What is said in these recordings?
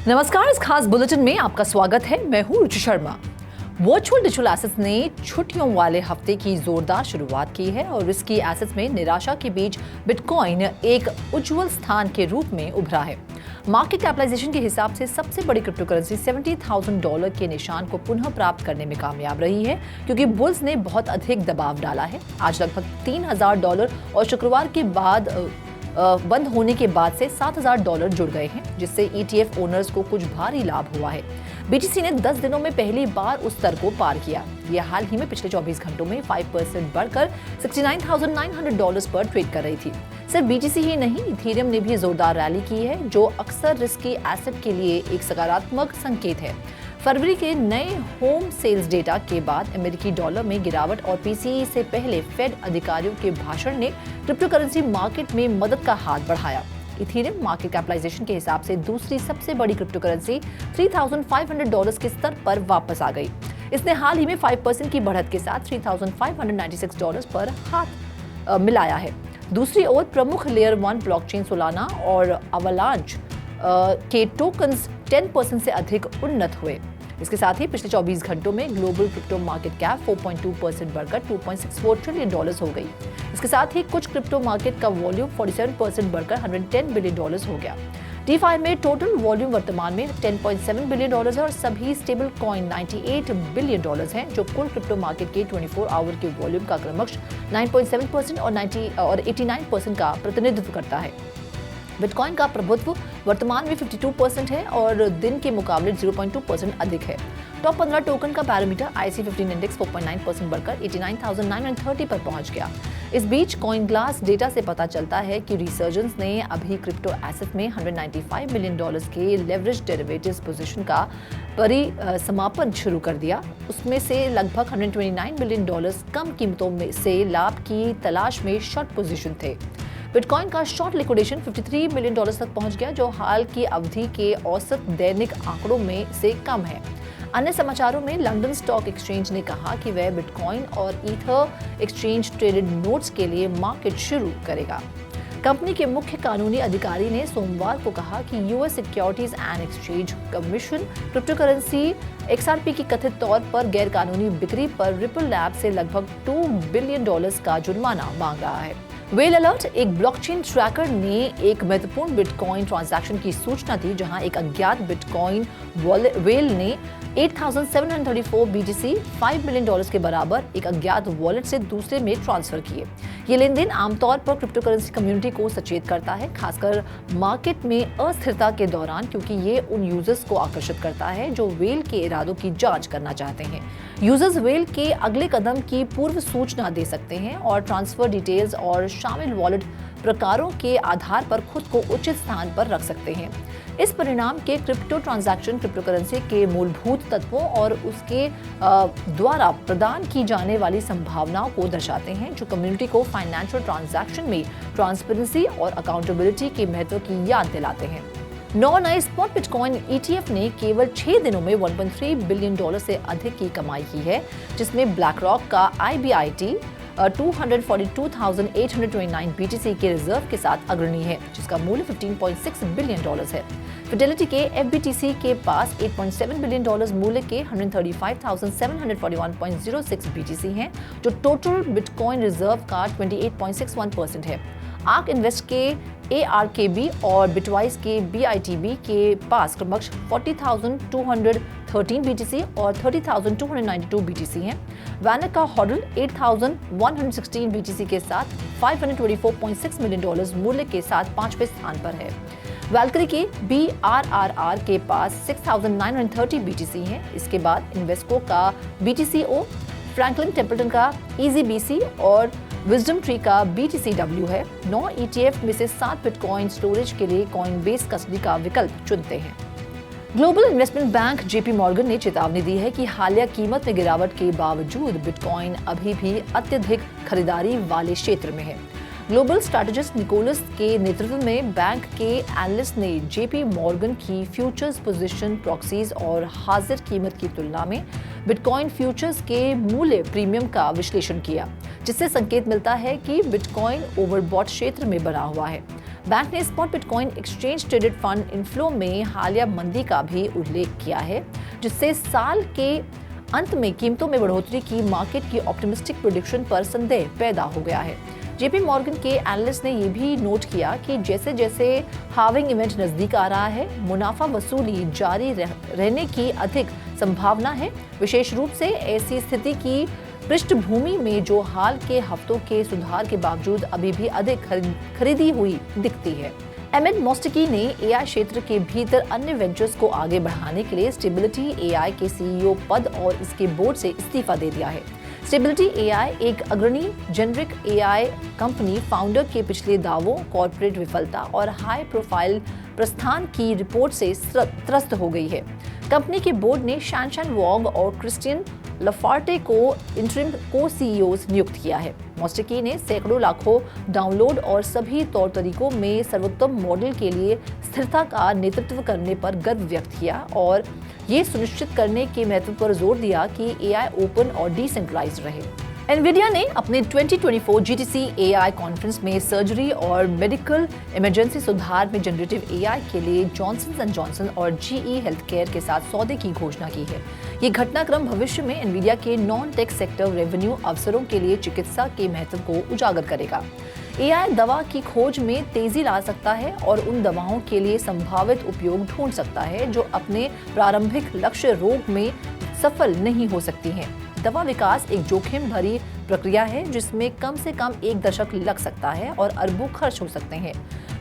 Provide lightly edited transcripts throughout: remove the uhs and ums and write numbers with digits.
नमस्कार, इस खास बुलेटिन में आपका स्वागत है। मैं हूं रुचि शर्मा। वर्चुअल डिजिटल एसेट्स ने छुट्टियों वाले हफ्ते की जोरदार शुरुआत की है और रिस्की एसेट्स में निराशा के बीच बिटकॉइन एक उज्जवल स्थान के रूप में उभरा है। मार्केट कैपिटलाइजेशन के हिसाब से सबसे बड़ी क्रिप्टो करेंसी $70,000 के निशान को पुनः प्राप्त करने में कामयाब रही है, क्योंकि बुल्स ने बहुत अधिक दबाव डाला है। आज लगभग $3,000 और शुक्रवार के बाद बंद होने के बाद से $7,000 जुड़ गए हैं, जिससे ETF ओनर्स को कुछ भारी लाभ हुआ है। BTC ने 10 दिनों में पहली बार उस स्तर को पार किया। यह हाल ही में पिछले 24 घंटों में 5% बढ़कर $69,900 पर ट्रेड कर रही थी। सिर्फ BTC ही नहीं, इथेरियम ने भी जोरदार रैली की है, जो अक्सर रिस्की एसेट के लिए एक सकारात्मक संकेत है। फरवरी के नए होम सेल्स डेटा के बाद अमेरिकी डॉलर में गिरावट और PCE से पहले फेड अधिकारियों के भाषण ने क्रिप्टो करेंसी मार्केट में मदद का हाथ बढ़ाया। इथेरियम मार्केट कैपिटलाइजेशन के हिसाब से दूसरी सबसे बड़ी क्रिप्टो करेंसी $3,500 के स्तर पर वापस आ गई। इसने हाल ही में 5% की बढ़त के साथ $3,596 पर हाथ मिलाया है। दूसरी ओर प्रमुख लेयर 1 ब्लॉकचेन सोलाना और अवलांच के टोकन्स 10% से अधिक उन्नत हुए। इसके साथ ही पिछले 24 घंटों में ग्लोबल क्रिप्टो मार्केट कैप 4.2% बढ़कर $2.64 ट्रिलियन हो गई। इसके साथ ही कुछ क्रिप्टो मार्केट का वॉल्यूम 47% बढ़कर $110 बिलियन हो गया। DeFi में टोटल वॉल्यूम वर्तमान में $10.7 बिलियन है और सभी स्टेबल कॉइन $98 बिलियन हैं, जो कुल क्रिप्टो मार्केट के 24 आवर के वॉल्यूम का क्रमशः 9.7% और 89% का प्रतिनिधित्व करता है। बिटकॉइन का प्रभुत्व वर्तमान में 52% है और दिन के मुकाबले 0.2% अधिक है। टॉप 15 टोकन का पैरामीटर IC15 इंडेक्स 4.9% बढ़कर 89,930 पर पहुंच गया। इस बीच कॉइन ग्लास डेटा से पता चलता है कि रिसर्जेंस ने अभी क्रिप्टो एसेट में $195 बिलियन के लेवरेज डेरिवेटिव्स पोजीशन का परिसमापन शुरू कर दिया। उसमें से लगभग $129 बिलियन कम कीमतों में से लाभ की तलाश में शॉर्ट पोजीशन थे। बिटकॉइन का शॉर्ट लिक्विडेशन $53 बिलियन तक पहुंच गया, जो हाल की अवधि के औसत दैनिक आंकड़ों में से कम है। अन्य समाचारों में लंदन स्टॉक एक्सचेंज ने कहा कि वह बिटकॉइन और ईथर एक्सचेंज ट्रेडेड नोट्स के लिए मार्केट शुरू करेगा। कंपनी के मुख्य कानूनी अधिकारी ने सोमवार को कहा कि US securities and exchange commission crypto currency XRP की कथित तौर पर गैरकानूनी बिक्री पर रिपल लैब से लगभग $2 बिलियन का जुर्माना मांग रहा है। व्हेल अलर्ट एक ब्लॉकचेन ट्रैकर ने एक महत्वपूर्ण बिटकॉइन ट्रांजैक्शन की सूचना दी, जहां एक अज्ञात बिटकॉइन व्हेल ने 8,734 BTC $5 बिलियन के बराबर एक अज्ञात वॉलेट से दूसरे में ट्रांसफर किए। ये लेन देन आमतौर पर क्रिप्टो करेंसी कम्युनिटी को सचेत करता है, खासकर मार्केट में अस्थिरता के दौरान, क्योंकि ये उन यूजर्स को आकर्षित करता है जो व्हेल के इरादों की जांच करना चाहते हैं। यूजर्स व्हेल के अगले कदम की पूर्व सूचना दे सकते हैं और ट्रांसफर डिटेल्स और शामिल वॉलेट प्रकारों के आधार पर खुद को उचित स्थान पर रख सकते हैं। इस परिणाम के क्रिप्टो ट्रांजैक्शन क्रिप्टो करेंसी के मूलभूत तत्वों और उसके द्वारा प्रदान की जाने वाली संभावनाओं को दर्शाते हैं, जो कम्युनिटी को फाइनेंशियल ट्रांजैक्शन में ट्रांसपेरेंसी और अकाउंटेबिलिटी के महत्व की याद दिलाते हैं। 9 नए स्पॉट बिटकॉइन ETF ने केवल 6 दिनों में $1.3 बिलियन से अधिक की कमाई की है, जिसमें ब्लैक रॉक का IBIT 242,829 BTC के रिजर्व के साथ अग्रणी है, जिसका मूल्य $15.6 बिलियन है। फिडेलिटी के FBTC के पास $8.7 बिलियन मूल्य के 135,741.06 BTC हैं, जो टोटल बिटकॉइन रिजर्व का 28.61% है। आर्क इन्वेस्ट के ARKB और बिटवाइस के BITB के पास क्रमशः 40,213 BTC और 30,292 BTC हैं। वैनक का हॉडल 8,116 BTC के साथ $524.6 मिलियन मूल्य के साथ 5वें स्थान पर है। वैल्करी के BRRR के पास 6,930 BTC हैं। इसके बाद इन्वेस्को का BTCO, फ्रैंकलिन टेम्पल्टन का EZBC और विजडम ट्री का BTCW है। 9 ETF में से 7 बिटकॉइन स्टोरेज के लिए कॉइनबेस कस्टडी का विकल्प चुनते हैं। Global investment bank JP Morgan ने चेतावनी दी है कि हालिया कीमत में गिरावट के बावजूद बिटकॉइन अभी भी अत्यधिक खरीदारी वाले क्षेत्र में है। ग्लोबल स्ट्रैटेजिस्ट निकोलस के नेतृत्व में बैंक के एनालिस्ट ने JP मॉर्गन की फ्यूचर्स पोजीशन प्रॉक्सीज और हाजिर कीमत की तुलना में बिटकॉइन फ्यूचर्स के मूल्य प्रीमियम का विश्लेषण किया, जिससे संकेत मिलता है कि बिटकॉइन ओवरबॉट क्षेत्र में बना हुआ है। बैंक ने spot bitcoin exchange traded fund inflow में हालिया मंदी का भी उल्लेख किया है, जिससे साल के अंत में कीमतों में बढ़ोतरी की मार्केट की ऑप्टिमिस्टिक प्रेडिक्शन पर संदेह पैदा हो गया है। जेपी मॉर्गन के एनालिस्ट ने यह भी नोट किया कि जैसे जैसे हार्विंग इवेंट नजदीक आ रहा है, मुनाफा वसूली जारी रहने की अधिक संभावना है, विशेष रूप से ऐसी स्थिति की पृष्ठभूमि में जो हाल के हफ्तों के सुधार के बावजूद अभी भी अधिक खरीदी हुई दिखती है। एमिड मोस्टकी ने एआई क्षेत्र के भीतर अन्य वेंचर्स को आगे बढ़ाने के लिए स्टेबिलिटी एआई के सीईओ पद और इसके बोर्ड से इस्तीफा दे दिया है। स्टेबिलिटी एआई एक अग्रणी जेनरिक एआई कंपनी फाउंडर के पिछले दावों, कॉर्पोरेट विफलता और हाई प्रोफाइल प्रस्थान की रिपोर्ट से त्रस्त हो गई है। कंपनी के बोर्ड ने शैनशन वॉग और क्रिस्टियन लफार्टे को इंटरिम को सीईओज नियुक्त किया है। मोस्टकी ने सैकड़ों लाखों डाउनलोड और सभी तौर तरीकों में सर्वोत्तम मॉडल के लिए स्थिरता का नेतृत्व करने पर गर्व व्यक्त किया और ये सुनिश्चित करने के महत्व पर जोर दिया कि एआई ओपन और डिसेंट्रलाइज्ड रहे। एनवीडिया ने अपने 2024 जीटीसी एआई कॉन्फ्रेंस में सर्जरी और मेडिकल इमरजेंसी सुधार में जनरेटिव एआई के लिए जॉनसन एंड जॉनसन और जीई हेल्थकेयर के साथ सौदे की घोषणा की है। ये घटनाक्रम भविष्य में एनवीडिया के नॉन टेक सेक्टर रेवेन्यू अवसरों के लिए चिकित्सा के महत्व को उजागर करेगा। एआई दवा की खोज में तेजी ला सकता है और उन दवाओं के लिए संभावित उपयोग ढूंढ सकता है जो अपने प्रारंभिक लक्ष्य रोग में सफल नहीं हो सकती हैं। दवा विकास एक जोखिम भरी प्रक्रिया है जिसमें कम से कम 1 दशक लग सकता है और अरबों खर्च हो सकते हैं।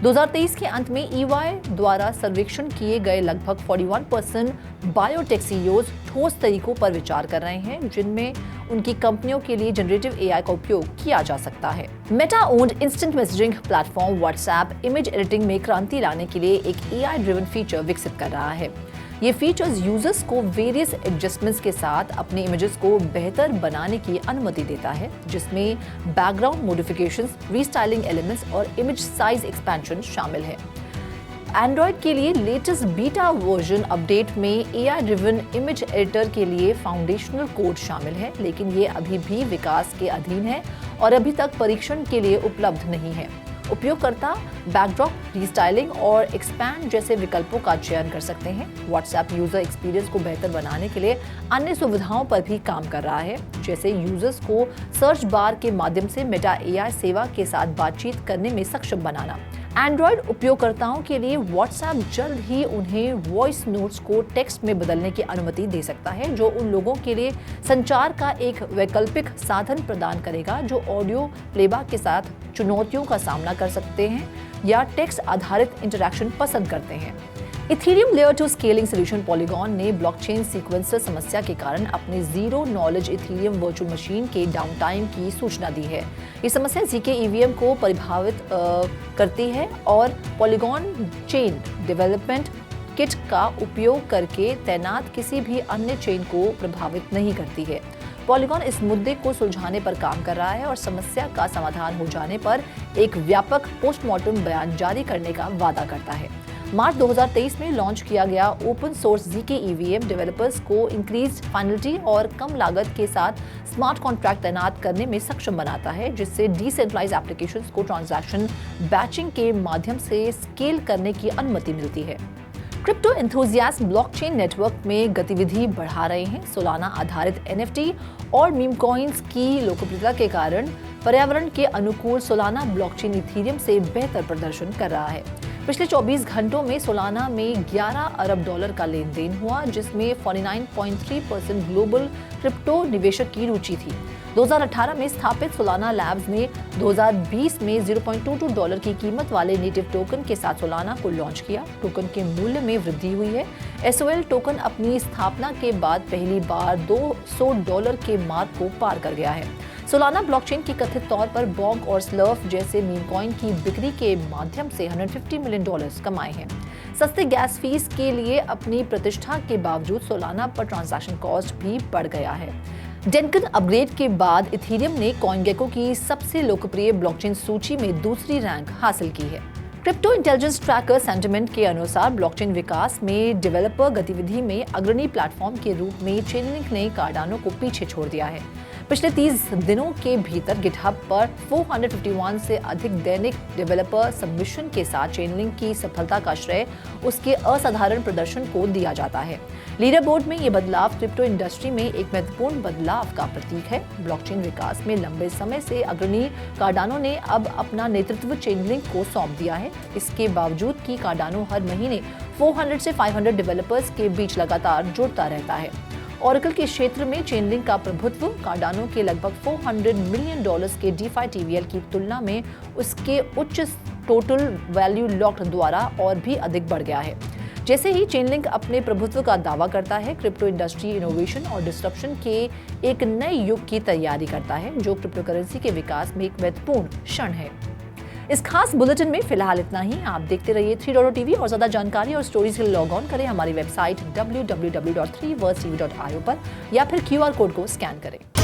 2023 के अंत में ईवाई द्वारा सर्वेक्षण किए गए लगभग 41% बायोटेक सीईओज ठोस तरीकों पर विचार कर रहे हैं जिनमें उनकी कंपनियों के लिए जनरेटिव एआई का उपयोग किया जा सकता है। Meta owned instant messaging platform WhatsApp image editing में क्रांति लाने के लिए एक एआई ड्रिवन फीचर विकसित कर रहा है। ये फीचर्स यूजर्स को वेरियस एडजस्टमेंट्स के साथ अपने इमेजेस को बेहतर बनाने की अनुमति देता है, जिसमें बैकग्राउंड मॉडिफिकेशंस, रीस्टाइलिंग एलिमेंट्स और इमेज साइज एक्सपेंशन शामिल है। एंड्रॉयड के लिए लेटेस्ट बीटा वर्जन अपडेट में एआई ड्रिवन इमेज एडिटर के लिए फाउंडेशनल कोड शामिल है, लेकिन ये अभी भी विकास के अधीन है और अभी तक परीक्षण के लिए उपलब्ध नहीं है। उपयोगकर्ता बैकड्रॉप, रीस्टाइलिंग और एक्सपैंड जैसे विकल्पों का चयन कर सकते हैं। व्हाट्सएप यूजर एक्सपीरियंस को बेहतर बनाने के लिए अन्य सुविधाओं पर भी काम कर रहा है, जैसे यूजर्स को सर्च बार के माध्यम से मेटा एआई सेवा के साथ बातचीत करने में सक्षम बनाना। एंड्रॉयड उपयोगकर्ताओं के लिए व्हाट्सएप जल्द ही उन्हें वॉइस नोट्स को टेक्स्ट में बदलने की अनुमति दे सकता है, जो उन लोगों के लिए संचार का एक वैकल्पिक साधन प्रदान करेगा जो ऑडियो प्लेबैक के साथ चुनौतियों का सामना कर सकते हैं या टेक्स्ट आधारित इंटरैक्शन पसंद करते हैं। Ethereum layer 2 scaling solution polygon ने ब्लॉकचेन सीक्वेंसर समस्या के कारण अपने zero knowledge Ethereum virtual machine के डाउनटाइम की सूचना दी है। ये समस्या जीके ईवीएम को प्रभावित करती है और पॉलीगॉन चेन डेवलपमेंट किट का उपयोग करके तैनात किसी भी अन्य चेन को प्रभावित नहीं करती है। पॉलीगॉन इस मुद्दे को सुलझाने पर काम कर रहा है और समस्या का समाधान हो जाने पर एक व्यापक पोस्टमार्टम बयान जारी करने का वादा करता है। मार्च 2023 में लॉन्च किया गया open source GK EVM developers को इंक्रीज्ड फाइनलिटी और कम लागत के साथ स्मार्ट कॉन्ट्रैक्ट तैनात करने में सक्षम बनाता है, जिससे डिसेंट्रलाइज्ड एप्लीकेशंस को ट्रांजैक्शन बैचिंग के माध्यम से स्केल करने की अनुमति मिलती है। क्रिप्टो एंथुसियास्ट ब्लॉकचेन नेटवर्क में गतिविधि बढ़ा रहे हैं। सोलाना आधारित एनएफटी और मीम कॉइन्स की लोकप्रियता के कारण पर्यावरण के अनुकूल सोलाना ब्लॉकचेन इथेरियम से बेहतर प्रदर्शन कर रहा है। पिछले 24 घंटों में सोलाना में 11 अरब डॉलर का लेन देन हुआ, जिसमें 49.3% ग्लोबल क्रिप्टो निवेशक की रुचि थी। 2018 में स्थापित सोलाना लैब्स ने 2020 में $0.22 की कीमत वाले नेटिव टोकन के साथ सोलाना को लॉन्च किया। टोकन के मूल्य में वृद्धि हुई है। एसओएल टोकन अपनी स्थापना के बाद पहली बार $200 के मार्क को पार कर गया है। सोलाना ब्लॉकचेन की कथित तौर पर बॉन्ग और स्लर्फ जैसे मीम कॉइन की बिक्री के माध्यम से $150 मिलियन कमाए हैं। सस्ते गैस फीस के लिए अपनी प्रतिष्ठा के बावजूद सोलाना पर ट्रांजैक्शन कॉस्ट भी बढ़ गया है। डेनकन अपग्रेड के बाद इथेरियम ने कॉइनगेको की सबसे लोकप्रिय ब्लॉकचेन सूची में दूसरी रैंक हासिल की है। क्रिप्टो इंटेलिजेंस ट्रैकर सेंटिमेंट के अनुसार ब्लॉकचेन विकास में डेवलपर गतिविधि में अग्रणी प्लेटफॉर्म के रूप में चेनलिंक ने कार्डानो को पीछे छोड़ दिया है। पिछले 30 दिनों के भीतर गिटहब पर 451 से अधिक दैनिक डेवलपर सबमिशन के साथ चेनलिंक की सफलता का श्रेय उसके असाधारण प्रदर्शन को दिया जाता है। लीडर बोर्ड में ये बदलाव क्रिप्टो इंडस्ट्री में एक महत्वपूर्ण बदलाव का प्रतीक है। ब्लॉकचेन विकास में लंबे समय से अग्रणी कार्डानो ने अब अपना नेतृत्व चेनलिंक को सौंप दिया है। इसके बावजूद कि कार्डानो हर महीने 400 से 500 डेवलपर्स के बीच लगातार जुड़ता रहता है। ओरेकल के क्षेत्र में चेनलिंक का प्रभुत्व कार्डानो के लगभग $400 मिलियन के DeFi TVL की तुलना में उसके उच्च टोटल वैल्यू लॉक्ड द्वारा और भी अधिक बढ़ गया है। जैसे ही चेनलिंक अपने प्रभुत्व का दावा करता है, क्रिप्टो इंडस्ट्री इनोवेशन और डिस्ट्रप्शन के एक नए युग की तैयारी करता है, जो क्रिप्टो करेंसी के विकास में एक महत्वपूर्ण क्षण है। इस खास बुलेटिन में फिलहाल इतना ही। आप देखते रहिए 3 TV और ज्यादा जानकारी और स्टोरीज के लिए लॉग ऑन करें हमारी वेबसाइट www.3versetv.io पर या फिर QR कोड को स्कैन करें।